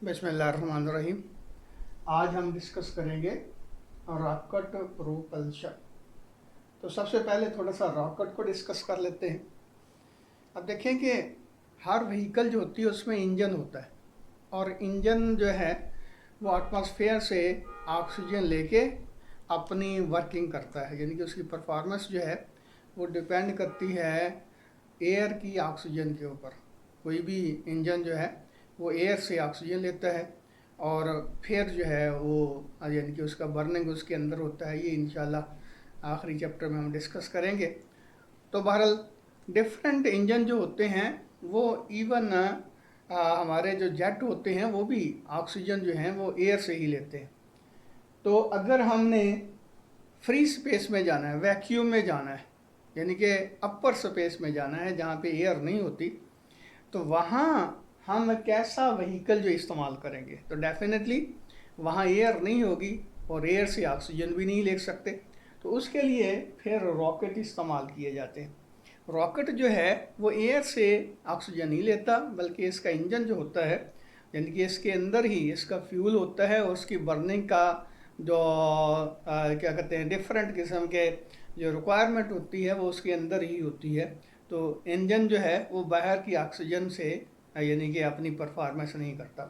बिस्मिल्लाहिर्रहमानिर्रहीम। आज हम डिस्कस करेंगे रॉकेट प्रोपल्शन। तो सबसे पहले थोड़ा सा रॉकेट को डिस्कस कर लेते हैं। अब देखें कि हर व्हीकल जो होती है उसमें इंजन होता है, और इंजन जो है वो एटमॉस्फेयर से ऑक्सीजन लेके अपनी वर्किंग करता है, यानी कि उसकी परफॉर्मेंस जो है वो डिपेंड करती है एयर की ऑक्सीजन के ऊपर। कोई भी इंजन जो है वो एयर से ऑक्सीजन लेता है और फिर जो है वो यानी कि उसका बर्निंग उसके अंदर होता है। ये इंशाल्लाह आखिरी चैप्टर में हम डिस्कस करेंगे। तो बहरहाल डिफरेंट इंजन जो होते हैं वो इवन हमारे जो जेट होते हैं वो भी ऑक्सीजन जो है वो एयर से ही लेते हैं। तो अगर हमने फ्री स्पेस में जाना है, वैक्यूम में जाना है, यानी कि अपर स्पेस में जाना है जहाँ पे एयर नहीं होती, तो वहाँ हम कैसा व्हीकल जो इस्तेमाल करेंगे, तो डेफिनेटली वहाँ एयर नहीं होगी और एयर से ऑक्सीजन भी नहीं ले सकते। तो उसके लिए फिर रॉकेट इस्तेमाल किए जाते हैं। रॉकेट जो है वो एयर से ऑक्सीजन नहीं लेता, बल्कि इसका इंजन जो होता है, यानी कि इसके अंदर ही इसका फ्यूल होता है और उसकी बर्निंग का जो क्या कहते हैं डिफरेंट किस्म के जो रिक्वायरमेंट होती है वो उसके अंदर ही होती है। तो इंजन जो है वो बाहर की ऑक्सीजन से यानी कि अपनी परफॉर्मेंस नहीं करता।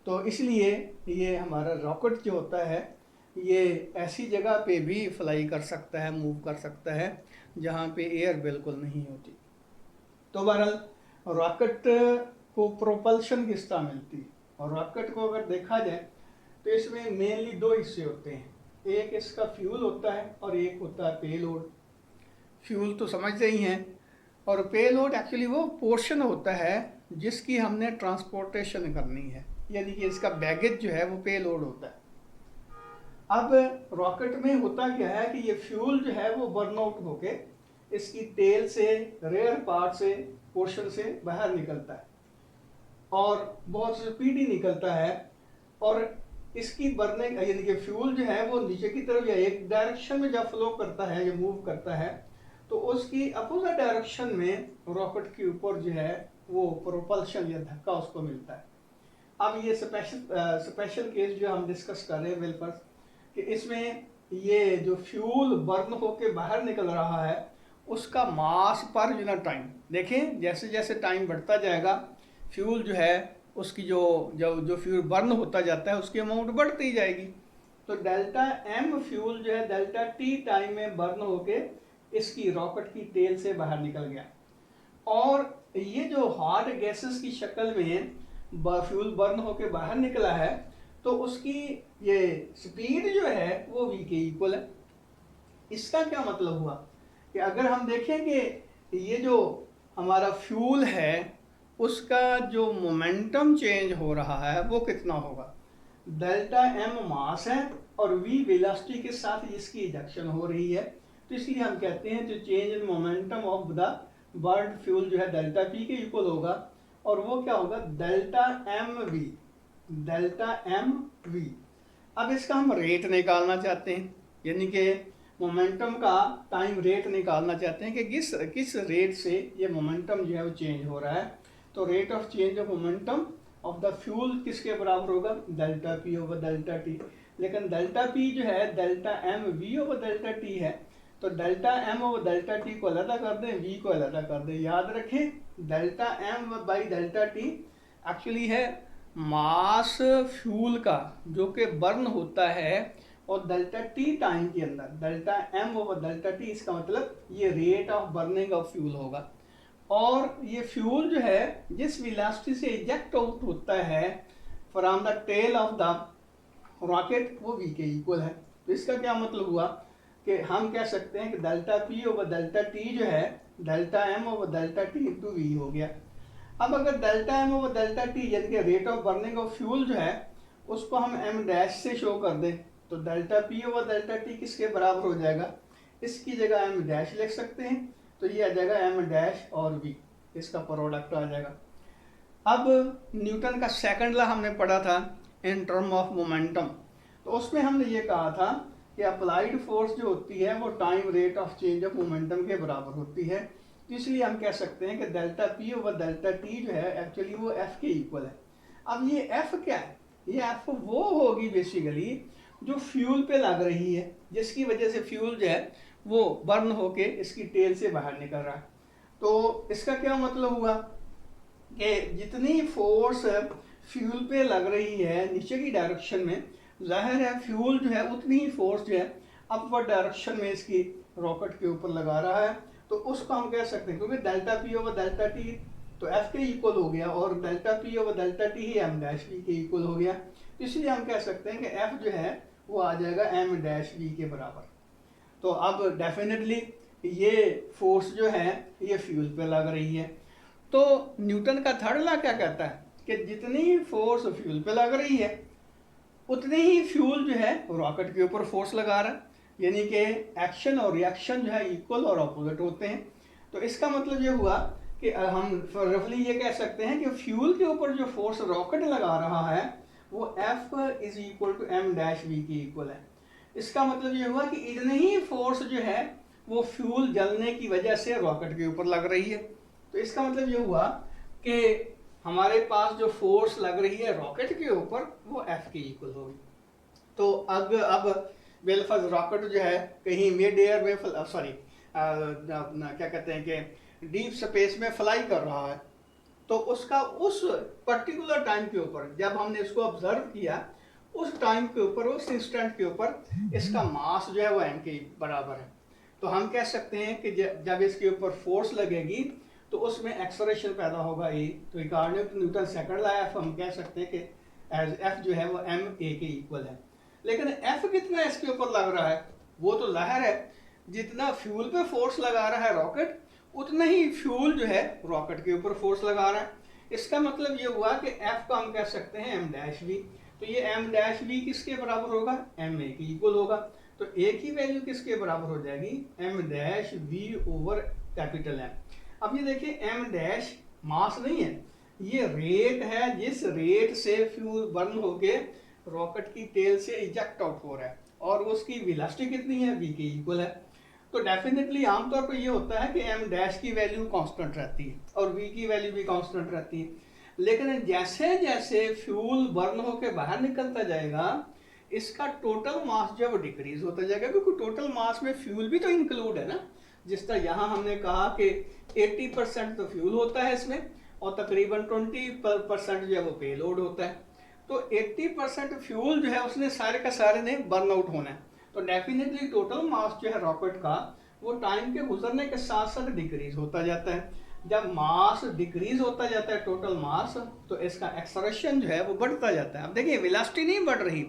तो इसलिए ये हमारा रॉकेट जो होता है ये ऐसी जगह पे भी फ्लाई कर सकता है, मूव कर सकता है जहाँ पे एयर बिल्कुल नहीं होती। तो बहरहाल रॉकेट को प्रोपल्शन किस तरह मिलती है, और रॉकेट को अगर देखा जाए तो इसमें मेनली दो हिस्से होते हैं। एक इसका फ्यूल होता है और एक होता है पेलोड। फ्यूल तो समझते ही हैं, और पेलोड एक्चुअली वो पोर्शन होता है जिसकी हमने ट्रांसपोर्टेशन करनी है, यानी कि इसका बैगेज जो है वो पेलोड होता है। अब रॉकेट में होता क्या है कि ये फ्यूल जो है वो बर्न आउट होके इसकी टेल से, रेयर पार्ट से, पोर्शन से बाहर निकलता है और बहुत स्पीडी निकलता है। और इसकी बर्निंग यानी कि फ्यूल जो है वो नीचे की तरफ या एक डायरेक्शन में जब फ्लो करता है या मूव करता है, तो उसकी अपोजिट डायरेक्शन में रॉकेट के ऊपर जो है वो प्रोपल्शन या धक्का उसको मिलता है। अब ये स्पेशल केस जो हम डिस्कस कर रहे हैं वेलपर्स, कि इसमें ये जो फ्यूल बर्न होके बाहर निकल रहा है उसका मास पर यूनिट टाइम देखें, जैसे जैसे टाइम बढ़ता जाएगा फ्यूल जो है उसकी जो जो जो फ्यूल बर्न होता जाता है उसकी अमाउंट बढ़ती जाएगी। तो डेल्टा एम फ्यूल जो है डेल्टा टी टाइम में बर्न होके इसकी रॉकेट की टेल से बाहर निकल गया, और ये जो हॉट गैसेस की शक्ल में फ्यूल बर्न होके बाहर निकला है तो उसकी ये स्पीड जो है वो v के इक्वल है। इसका क्या मतलब हुआ कि अगर हम देखें कि ये जो हमारा फ्यूल है उसका जो मोमेंटम चेंज हो रहा है वो कितना होगा। डेल्टा एम मास है और v वेलोसिटी के साथ इसकी इजेक्शन हो रही है, तो इसलिए हम कहते हैं जो change in momentum of the burn fuel जो है डेल्टा पी के इक्वल होगा, और वो क्या होगा delta M V, delta M V. अब इसका हम रेट निकालना चाहते हैं, यानी कि मोमेंटम का टाइम रेट निकालना चाहते हैं कि किस रेट से ये मोमेंटम जो है वो चेंज हो रहा है। तो rate of change of momentum of the fuel किसके बराबर होगा, delta P over delta T. लेकिन डेल्टा पी जो है delta M V over delta T है, तो delta M over delta T को अलग कर दें, वी को अलग कर दें। याद रखें delta M by delta T actually है मास फ्यूल का जो कि बर्न होता है, और डेल्टा टी टाइम के अंदर delta M over delta T, इसका मतलब ये rate of burning of fuel होगा। और ये फ्यूल जो है जिस वेलोसिटी से इजेक्ट आउट होता है from the tail of the rocket वो v के इक्वल है। तो इसका क्या मतलब हुआ कि हम कह सकते हैं कि delta P over delta T जो है delta M over delta T into V हो गया। अब अगर delta M over delta T यानी कि rate of burning of fuel जो है उसको हम एम डैश से शो कर दें, तो delta P over delta T किसके बराबर हो जाएगा, इसकी जगह एम डैश लिख सकते हैं, तो ये आ जाएगा एम डैश और वी, इसका प्रोडक्ट आ जाएगा। अब न्यूटन का सेकंड लॉ हमने पढ़ा था इन टर्म ऑफ मोमेंटम, तो उसमें हमने ये कहा था कि अप्लाइड फोर्स जो होती है वो time rate of change of momentum के बराबर होती है। तो इसलिए हम कह सकते हैं कि delta P over delta T जो है एक्चुअली वो एफ के इक्वल है। अब ये एफ क्या है, ये एफ वो होगी बेसिकली जो फ्यूल पे लग रही है, जिसकी वजह से फ्यूल जो है वो बर्न होके इसकी टेल से बाहर निकल रहा है। तो इसका क्या मतलब हुआ कि जितनी फोर्स फ्यूल पे लग रही है नीचे की डायरेक्शन में, जाहिर है फ्यूल जो है उतनी ही फोर्स जो है अपवर्ड डायरेक्शन में इसकी रॉकेट के ऊपर लगा रहा है। तो उसको हम कह सकते हैं, क्योंकि delta P over delta T तो एफ के इक्वल हो गया, और delta P over delta T ही एम डैश वी के इक्वल हो गया। तो इसलिए हम कह सकते हैं कि एफ जो है वो आ जाएगा एम डैश वी के बराबर। तो अब डेफिनेटली ये फोर्स जो है ये फ्यूल पे लग रही है। तो न्यूटन का थर्ड लॉ क्या कहता है कि जितनी फोर्स फ्यूल पे लग रही है उतनी ही फ्यूल जो है रॉकेट के ऊपर फोर्स लगा रहा है, यानी कि एक्शन और रिएक्शन जो है इक्वल और अपोजिट होते हैं। तो इसका मतलब ये हुआ कि हम रफली ये कह सकते हैं कि फ्यूल के ऊपर जो फोर्स रॉकेट लगा रहा है वो F is equal to M dash V की इक्वल है। इसका मतलब ये हुआ कि इतनी ही फोर्स जो है वो फ्यूल जलने की वजह से रॉकेट के ऊपर लग रही है। तो इसका मतलब ये हुआ कि हमारे पास जो फोर्स लग रही है रॉकेट के ऊपर वो F की इक्वल होगी। तो अब बेलफज रॉकेट जो है कहीं मिड एयर में सॉरी क्या कहते हैं कि डीप स्पेस में फ्लाई कर रहा है, तो उसका उस पर्टिकुलर टाइम के ऊपर जब हमने इसको ऑब्जर्व किया उस टाइम के ऊपर, उस इंस्टेंट के ऊपर इसका मास जो है वो एम के बराबर है। तो हम कह सकते हैं कि जब इसके ऊपर फोर्स लगेगी तो उसमें एक्सेलरेशन पैदा होगा ए। तो according to Newton second law F हम कह सकते हैं कि एज एफ जो है वो एम ए के इक्वल है। लेकिन एफ कितना इसके ऊपर लग रहा है, वो तो लहर है, जितना फ्यूल पे फोर्स लगा रहा है रॉकेट उतना ही फ्यूल जो है रॉकेट के ऊपर फोर्स लगा रहा है। इसका मतलब ये हुआ कि एफ को हम कह सकते हैं एम डैश वी। तो ये एम डैश वी किसके बराबर होगा, एम ए के इक्वल होगा। तो ए की वैल्यू किसके बराबर हो जाएगी, M dash V over capital M. अब ये देखिए एम डैश मास नहीं है, ये रेट है जिस रेट से फ्यूल बर्न होके रॉकेट की टेल से इजेक्ट आउट हो रहा है, और उसकी वेलोसिटी कितनी है, वी के इक्वल है। तो डेफिनेटली आमतौर पर ये होता है कि एम डैश की वैल्यू कांस्टेंट रहती है और वी की वैल्यू भी कांस्टेंट रहती है। लेकिन जैसे जैसे फ्यूल बर्न होकर बाहर निकलता जाएगा इसका टोटल मास जो है वो डिक्रीज होता जाएगा, क्योंकि टोटल मास में फ्यूल भी तो इंक्लूड है ना। जिस तरह यहाँ हमने कहा कि 80% तो फ्यूल होता है इसमें और तकरीबन 20% जो है वो पेलोड होता है। तो 80% फ्यूल जो है उसने सारे का सारे ने बर्न आउट होना है। तो डेफिनेटली टोटल मास जो है रॉकेट का वो टाइम के गुजरने के साथ साथ डिक्रीज होता जाता है। जब मास डिक्रीज होता जाता है टोटल मास, तो इसका एक्सेलरेशन जो है वो बढ़ता जाता है। अब देखिए वेलोसिटी नहीं बढ़ रही,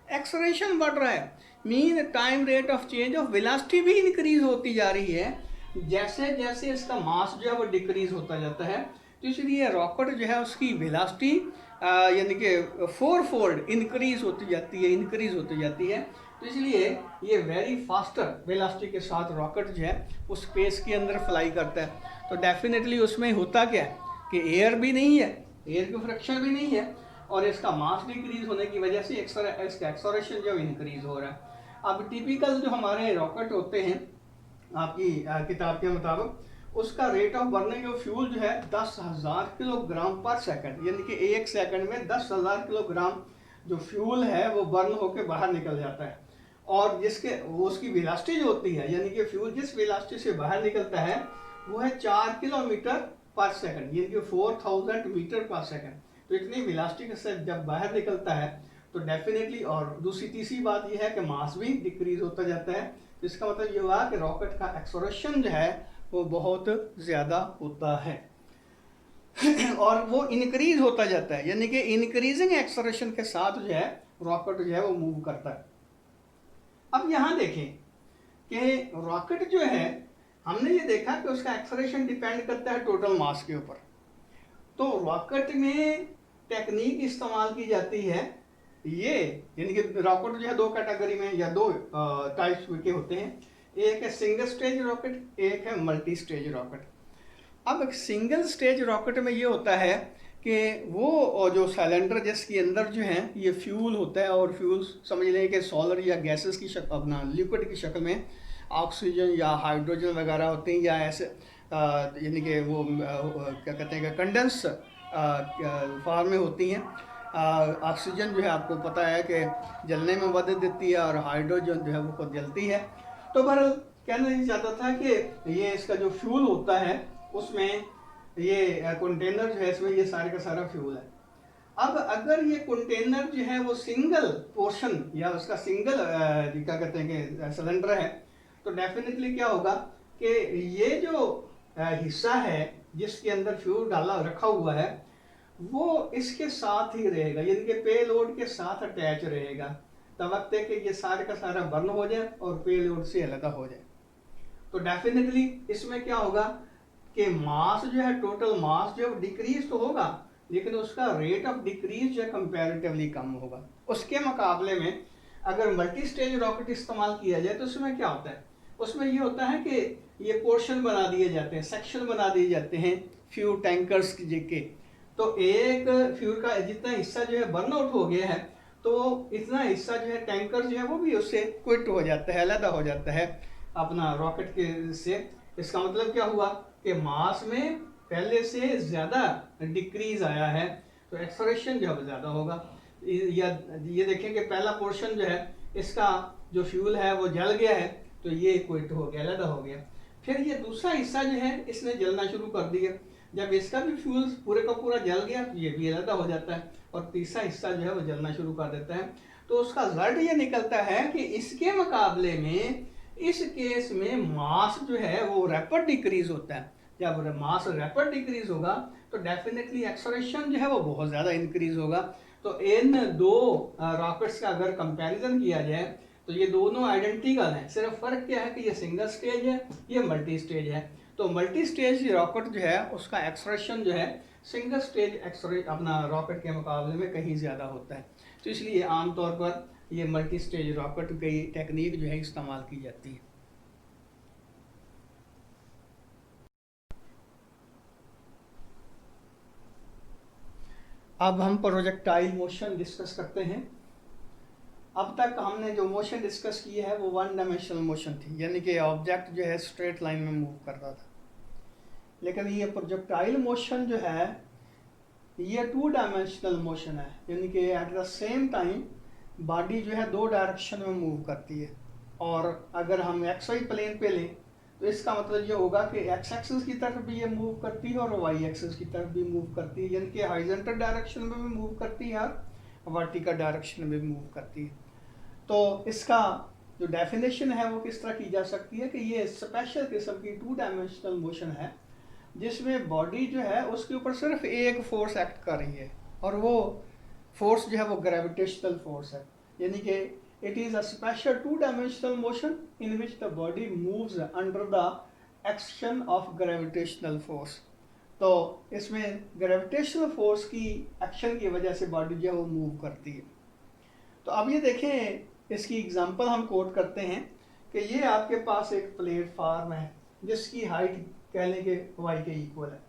एक्सेलरेशन बढ़ रहा है, mean time rate of change of velocity भी इंक्रीज होती जा रही है जैसे जैसे इसका मास जो है वो डिक्रीज होता जाता है। तो इसलिए रॉकेट जो है उसकी वेलोसिटी यानी कि 4-fold इंक्रीज होती जाती है। तो इसलिए ये वेरी फास्टर वेलोसिटी के साथ रॉकेट जो है वो स्पेस के अंदर फ्लाई करता है। तो डेफिनेटली उसमें होता क्या है कि एयर भी नहीं है, एयर की फ्रिक्शन भी नहीं है, और इसका मास डिक्रीज होने की वजह से इसका एक्सेलरेशन जो इंक्रीज हो रहा है। अब टिपिकल जो हमारे रॉकेट होते हैं आपकी किताब के मुताबिक उसका rate of burning of fuel जो है 10,000 किलोग्राम पर सेकंड, यानी कि एक सेकंड में 10,000 किलोग्राम जो फ्यूल है वो बर्न होकर बाहर निकल जाता है। और जिसके वो उसकी वेलोसिटी जो होती है, यानी कि फ्यूल जिस वेलोसिटी से बाहर निकलता है वो है 4 किलोमीटर पर सेकंड, यानी कि 4000 मीटर पर सेकंड। तो इतनी वेलोसिटी के साथ जब बाहर निकलता है तो डेफिनेटली, और दूसरी तीसरी बात यह है कि मास भी डिक्रीज होता जाता है। इसका मतलब ये हुआ कि रॉकेट का एक्सेलरेशन जो है वो बहुत ज़्यादा होता है और वो इंक्रीज होता जाता है, यानी कि इंक्रीजिंग एक्सेलरेशन के साथ जो है रॉकेट जो है वो मूव करता है। अब यहाँ देखें कि रॉकेट जो है हमने ये देखा कि उसका एक्सेलरेशन डिपेंड करता है टोटल मास के ऊपर। तो रॉकेट में टेक्निक इस्तेमाल की जाती है ये, यानी कि रॉकेट जो है दो कैटेगरी में या दो टाइप्स के होते हैं, एक है सिंगल स्टेज रॉकेट, एक है मल्टी स्टेज रॉकेट। अब सिंगल स्टेज रॉकेट में ये होता है कि वो जो सिलेंडर जिसके अंदर जो है ये फ्यूल होता है, और फ्यूल समझ लें कि सोलर या गैसेस की शक्ल, अपना लिक्विड की शक्ल में ऑक्सीजन या हाइड्रोजन वगैरह होते हैं, या ऐसे यानी कि वो क्या कहते हैं कि कंडेंस फॉर्म में होती हैं। ऑक्सीजन जो है आपको पता है कि जलने में मदद देती है और हाइड्रोजन जो है वो खुद जलती है। तो बहरहाल कहना ये चाहता था कि ये इसका जो फ्यूल होता है उसमें ये कंटेनर जो है इसमें ये सारे का सारा फ्यूल है। अब अगर ये कंटेनर जो है वो सिंगल पोर्शन या उसका सिंगल क्या कहते हैं कि सिलेंडर है, तो डेफिनेटली क्या होगा कि ये जो हिस्सा है जिसके अंदर फ्यूल डाला रखा हुआ है वो इसके साथ ही रहेगा, यानी कि पे लोड के साथ अटैच रहेगा तब वक्त है कि ये सारे का सारा बर्न हो जाए और पे लोड से अलग हो जाए। तो डेफिनेटली इसमें क्या होगा कि मास जो है, टोटल मास जो है डिक्रीज तो होगा लेकिन उसका रेट ऑफ डिक्रीज जो है कंपैरेटिवली कम होगा। उसके मुकाबले में अगर मल्टी स्टेज रॉकेट इस्तेमाल किया जाए तो उसमें क्या होता है, उसमें ये होता है कि ये पोर्शन बना दिए जाते हैं, सेक्शन बना दिए जाते हैं फ्यूल टैंकर्स के। तो एक फ्यूल का जितना हिस्सा जो है बर्न आउट हो गया है तो इतना हिस्सा जो है टैंकर जो है वो भी उससे क्विट हो जाता है, अलग हो जाता है अपना रॉकेट के से। इसका मतलब क्या हुआ कि मास में पहले से ज़्यादा डिक्रीज आया है तो एक्सलेरेशन जो है ज़्यादा होगा। ये देखें कि पहला पोर्शन जो है इसका जो फ्यूल है वो जल गया है तो ये क्विट हो गया, अलग हो गया। फिर ये दूसरा हिस्सा जो है इसने जलना शुरू कर दिया, जब इसका भी फ्यूल पूरे का पूरा जल गया तो ये भी अलग हो जाता है और तीसरा हिस्सा जो है वो जलना शुरू कर देता है। तो उसका रिजल्ट ये निकलता है कि इसके मुकाबले में इस केस में मास जो है वो रैपिड डिक्रीज होता है। जब मास रैपिड डिक्रीज होगा तो डेफिनेटली एक्सेलरेशन जो है वो बहुत ज़्यादा इंक्रीज होगा। तो इन दो रॉकेट्स का अगर कंपैरिजन किया जाए तो ये दोनों आइडेंटिकल हैं, सिर्फ फर्क क्या है कि ये सिंगल स्टेज है, ये मल्टी स्टेज है। तो मल्टी स्टेज रॉकेट जो है उसका एक्सलेरेशन जो है सिंगल स्टेज अपना रॉकेट के मुकाबले में कहीं ज़्यादा होता है। तो इसलिए आमतौर पर ये मल्टी स्टेज रॉकेट की टेक्निक जो है इस्तेमाल की जाती है। अब हम प्रोजेक्टाइल मोशन डिस्कस करते हैं। अब तक हमने जो मोशन डिस्कस की है वो वन डायमेंशनल मोशन थी, यानी कि ऑब्जेक्ट जो है स्ट्रेट लाइन में मूव करता था। लेकिन ये प्रोजेक्टाइल मोशन जो है ये टू डायमेंशनल मोशन है, यानी कि at the same time body जो है दो डायरेक्शन में मूव करती है। और अगर हम एक्स वाई प्लेन पे लें तो इसका मतलब ये होगा कि एक्स एक्सिस की तरफ भी ये मूव करती है और वाई एक्सिस की तरफ भी मूव करती है, यानी कि हॉरिजॉन्टल डायरेक्शन में भी मूव करती है और वर्टिकल डायरेक्शन में भी मूव करती है। तो इसका जो डेफिनेशन है वो किस तरह की जा सकती है कि ये स्पेशल किस्म की टू डायमेंशनल मोशन है जिसमें बॉडी जो है उसके ऊपर सिर्फ एक फोर्स एक्ट कर रही है और वो फोर्स जो है वो ग्रेविटेशनल फोर्स है, यानी कि it is a special two dimensional motion in which the body moves under the action of gravitational force. तो इसमें ग्रेविटेशनल फोर्स की एक्शन की वजह से बॉडी जो है वो मूव करती है। तो अब ये देखें, इसकी एग्जांपल हम कोट करते हैं कि ये आपके पास एक प्लेटफार्म है जिसकी हाइट कह लें कि वाई के इक्वल है।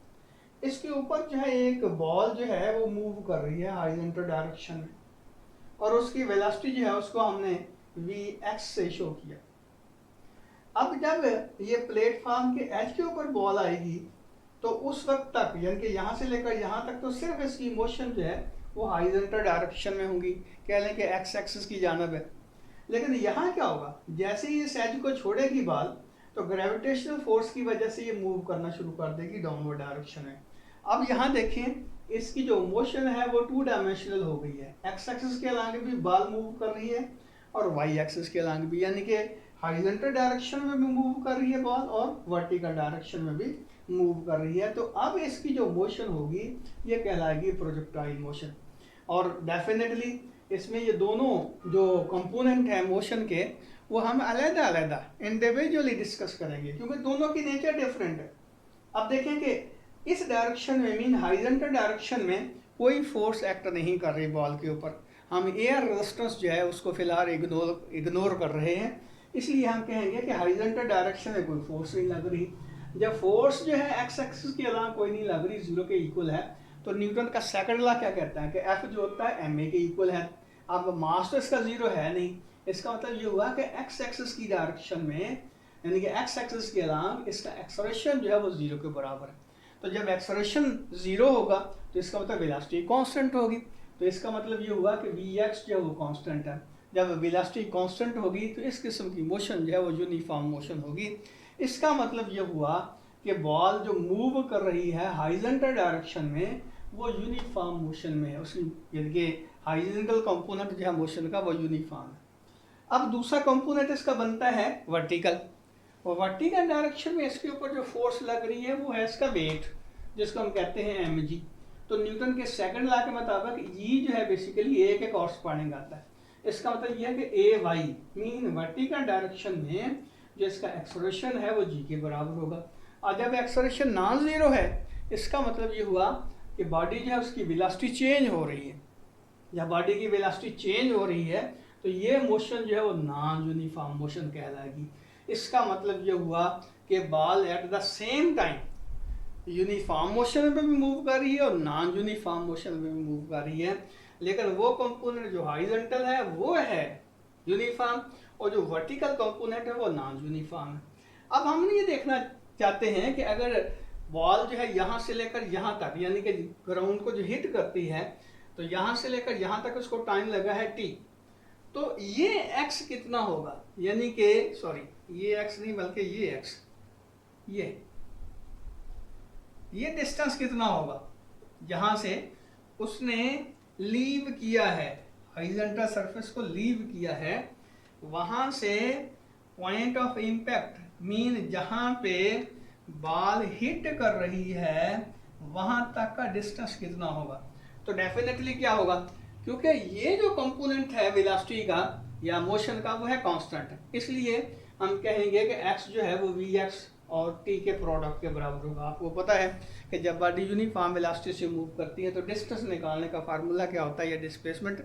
इसके ऊपर जो है एक बॉल जो है वो मूव कर रही है हॉरिजॉन्टल डायरेक्शन में और उसकी वेलोसिटी जो है उसको हमने vx से शो किया। अब जब ये प्लेटफार्म के एज के ऊपर बॉल आएगी तो उस वक्त तक, यानी कि यहाँ से लेकर यहाँ तक, तो सिर्फ इसकी मोशन जो है वो हॉरिजॉन्टल डायरेक्शन में होंगी, कह लें कि एक्स एक्सिस की जानब है। लेकिन यहाँ क्या होगा, जैसे ही इस एज को छोड़ेगी बॉल तो ग्रेविटेशनल फोर्स की वजह से ये मूव करना शुरू कर देगी डाउनवर्ड डायरेक्शन में। अब यहाँ देखें, इसकी जो मोशन है वो टू डायमेंशनल हो गई है, एक्स एक्सिस के अलग भी बॉल मूव कर रही है और वाई एक्सिस के अलग भी, यानी कि हॉरिजॉन्टल डायरेक्शन में भी मूव कर रही है बॉल और वर्टिकल डायरेक्शन में भी मूव कर रही है। तो अब इसकी जो मोशन होगी ये कहलाएगी प्रोजेक्टाइल मोशन। और डेफिनेटली इसमें ये दोनों जो कंपोनेंट हैं मोशन के वो हम अलग-अलग इंडिविजुअली डिस्कस करेंगे क्योंकि दोनों की नेचर डिफरेंट है। अब देखें कि इस डायरेक्शन में, मीन हॉरिजॉन्टल डायरेक्शन में कोई फोर्स एक्ट नहीं कर रही बॉल के ऊपर, हम एयर रेजिस्टेंस जो है उसको फिलहाल इग्नोर कर रहे हैं, इसलिए हम कहेंगे कि हॉरिजॉन्टल डायरेक्शन में कोई फोर्स नहीं लग रही। जब फोर्स जो है एक्स एक्सिस के अलावा कोई नहीं लग रही, जीरो के इक्वल है, तो न्यूटन का सेकंड लॉ क्या कहता है कि एफ जो होता है एम ए के इक्वल है। अब मास तो इसका जीरो है नहीं, इसका मतलब ये हुआ कि एक्स एक्सिस की डायरेक्शन में, यानी कि एक्स एक्सिस के अलावा इसका एक्सेलरेशन जो है वो जीरो के बराबर है। तो जब एक्सेलरेशन ज़ीरो होगा तो इसका मतलब वेलोसिटी कांस्टेंट होगी। तो इसका मतलब ये हुआ कि Vx जो है वो कांस्टेंट है। जब वेलोसिटी कांस्टेंट होगी तो इस किस्म की मोशन जो है वो यूनिफॉर्म मोशन होगी। इसका मतलब ये हुआ कि बॉल जो मूव कर रही है हॉरिजॉन्टल डायरेक्शन में वो यूनिफॉर्म मोशन में है, उसकी यानी कि हॉरिजॉन्टल कंपोनेंट जो है मोशन का वो यूनिफॉर्म है। अब दूसरा कंपोनेंट इसका बनता है वर्टिकल, और वर्टिकल डायरेक्शन में इसके ऊपर जो फोर्स लग रही है वो है इसका वेट, जिसको हम कहते हैं mg। तो न्यूटन के सेकंड लॉ के मुताबिक ई जो है बेसिकली ए के कॉरस्पॉन्डिंग आता है। इसका मतलब यह है कि ए वाई मीन वर्टिकल डायरेक्शन में जो इसका एक्सेलरेशन है वो जी के बराबर होगा। और जब एक्सेलरेशन नॉन ज़ीरो है इसका मतलब ये हुआ कि बॉडी जो है उसकी वेलोसिटी चेंज हो रही है। जब बॉडी की वेलोसिटी चेंज हो रही है तो ये मोशन जो है वो नॉन यूनिफॉर्म मोशन कहलाएगी। इसका मतलब ये हुआ कि ball at the same time uniform motion में भी मूव कर रही है और नॉन यूनिफॉर्म मोशन में भी मूव कर रही है, लेकिन वो कंपोनेंट जो हॉरिजॉन्टल है वो है यूनिफॉर्म और जो वर्टिकल कंपोनेंट है वो नॉन यूनिफॉर्म है। अब हम ये देखना चाहते हैं कि अगर बॉल जो है यहाँ से लेकर यहाँ तक यानी कि ग्राउंड को जो हिट करती है तो यहाँ से लेकर यहाँ तक उसको टाइम लगा है t, तो ये x कितना होगा, यानी कि सॉरी ये x नहीं बल्कि ये x, ये डिस्टेंस कितना होगा जहाँ से उसने लीव किया है, हॉरिजॉन्टल सरफेस को लीव किया है, वहाँ से पॉइंट ऑफ इम्पैक्ट मीन जहाँ पे बॉल हिट कर रही है वहाँ तक का डिस्टेंस कितना होगा। तो डेफिनेटली क्या होगा, क्योंकि ये जो कंपोनेंट है वेलोसिटी का या मोशन का वो है कांस्टेंट, इसलिए हम कहेंगे कि x जो है वो Vx और t के प्रोडक्ट के बराबर होगा। आपको पता है कि जब बॉडी यूनिफॉर्म वेलोसिटी से मूव करती है तो डिस्टेंस निकालने का फार्मूला क्या होता है या डिस्प्लेसमेंट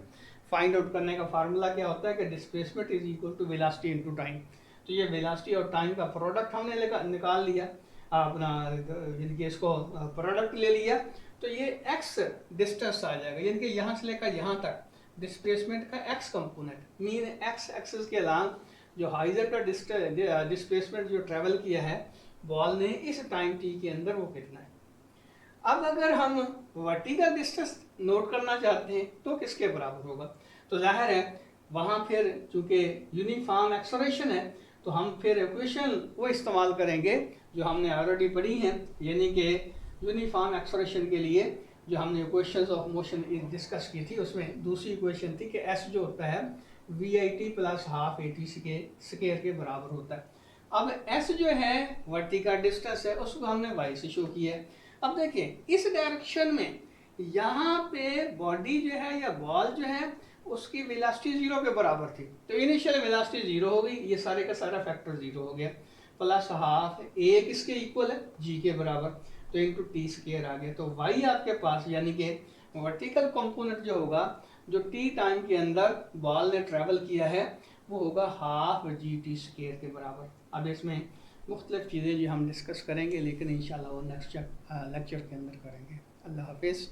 फाइंड आउट करने का फार्मूला क्या होता है कि displacement is equal to velocity into time. तो ये वेलोसिटी और टाइम का प्रोडक्ट हमने निकाल लिया, अपना यानी कि इसको प्रोडक्ट ले लिया, तो ये x डिस्टेंस आ जाएगा, यानी कि यहाँ से लेकर यहाँ तक डिस्प्लेसमेंट का x component mean x axis के अलांग जो हॉरिजॉन्टल डिस्प्लेसमेंट जो ट्रेवल किया है बॉल ने इस टाइम t के अंदर वो कितना है। अब अगर हम वर्टिकल डिस्टेंस नोट करना चाहते हैं तो किसके बराबर होगा, तो जाहिर है वहाँ फिर चूंकि यूनिफॉर्म एक्सेलरेशन है तो हम फिर इक्वेशन वो इस्तेमाल करेंगे जो हमने ऑलरेडी पढ़ी हैं, यानी कि यूनिफॉर्म एक्सेलरेशन के लिए जो हमने इक्वेशंस ऑफ मोशन डिस्कस की थी उसमें दूसरी इक्वेशन थी कि s जो होता है VIT plus half AT square के बराबर होता है। अब s जो है वर्टिकल डिस्टेंस है उसको हमने y से शो किया है। अब देखिए इस डायरेक्शन में यहाँ पे बॉडी जो है या बॉल जो है उसकी वेलोसिटी जीरो के बराबर थी, तो इनिशियल वेलोसिटी जीरो हो गई, ये सारे का सारा फैक्टर जीरो हो गया, प्लस हाफ a किसके इक्वल है g के बराबर, तो इंटू टी स्क्वायर आ गया। तो y आपके पास यानी कि वर्टिकल कंपोनेंट जो होगा जो t टाइम के अंदर बॉल ने ट्रैवल किया है वो होगा हाफ GT स्क्वायर के बराबर। अब इसमें मुख्तलिफ चीज़ें जो हम डिस्कस करेंगे लेकिन इंशाल्लाह वो नेक्स्ट लेक्चर के अंदर करेंगे। अल्लाह हाफिज़।